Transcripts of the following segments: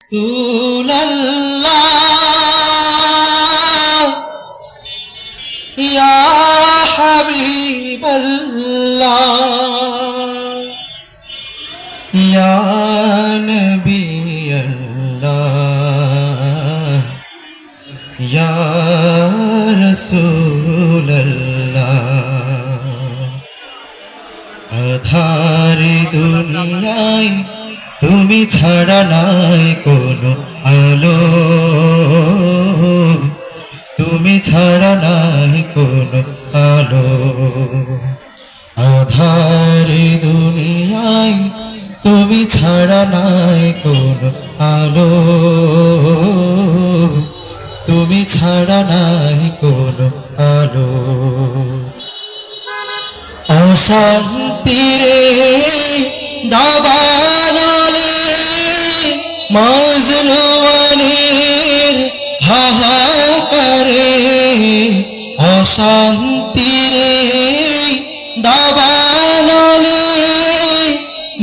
রাসূলুল্লাহ ইয়া হাবিবাল্লাহ ইয়া নবিয়াল্লাহ ইয়া রাসূলুল্লাহ আধারে দুনিয়ায় তুমি ছাড়া নাই কোনো আলো, তুমি ছাড়া নাই কোনো আলো। আধারে দুনিয়ায় তুমি ছাড়া নাই কোনো আলো, তুমি ছাড়া নাই কোনো আলো। অশান্তিরে দাবানলে মাজলুমানের হাহাকারে, অশান্তিরে দাবানলে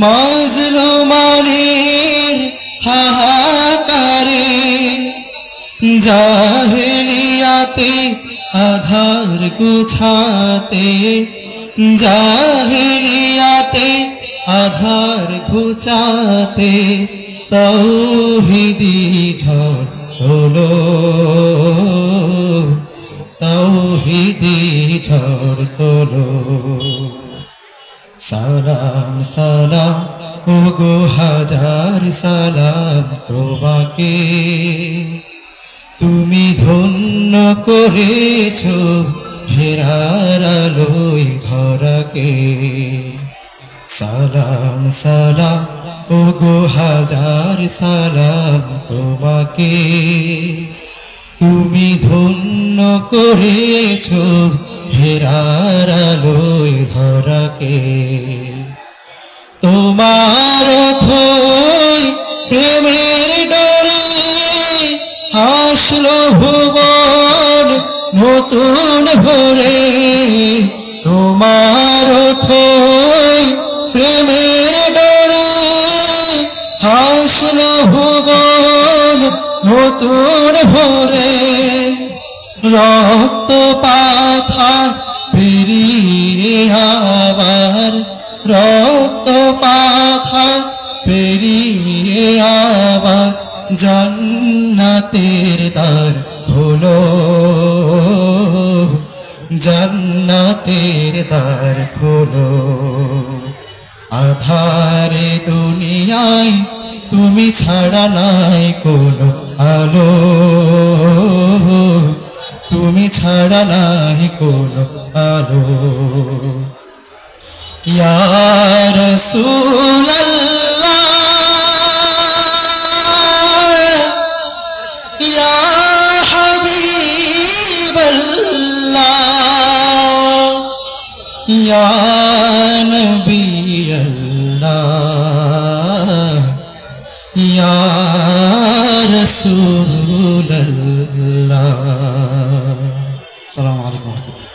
মাজলুমানের হাহাকারে, জাহেলিয়াতে আধার গুছাতে, জাহেলিয়াতে আধার ঘুচাতে তাওহীদি ঝড় তোলো, তাওহীদি ঝড় তোলো। সালাম সালাম ওগো হাজার সালাম তোমাকে, তুমি ধন্য করেছো হেরার আলোয় ধরাকে। সালাম সালাম ওগো হাজার সালাম তোমাকে, তুমি ধন্য করেছো হেরার আলোয় ধরাকে। তোমার থই প্রেমের ডরে হাসলো ভুবন নতুন ভরে, তোমার থই প্রেমের ডরে হাসলো ভুবন নতুন ভরে। রক্ত পাথা পেরিয়ে আবার, রক্ত পাথা পেরিয়ে আবার জান্নাতের দ্বার খোলো, জান্নাতের দ্বার খোলো। আধারে দুনিয়ায় তুমি ছাড়া নাই কোনো আলো, তুমি ছাড়া নাই কোনো আলো। ইয়া রাসূলুল্লাহ ইয়া হাবিবাল্লাহ ইয়া নবিয়াল্লাহ ইয়া রাসূলুল্লাহ। আসসালামু আলাইকুম ওয়া রাহমাতুল্লাহ।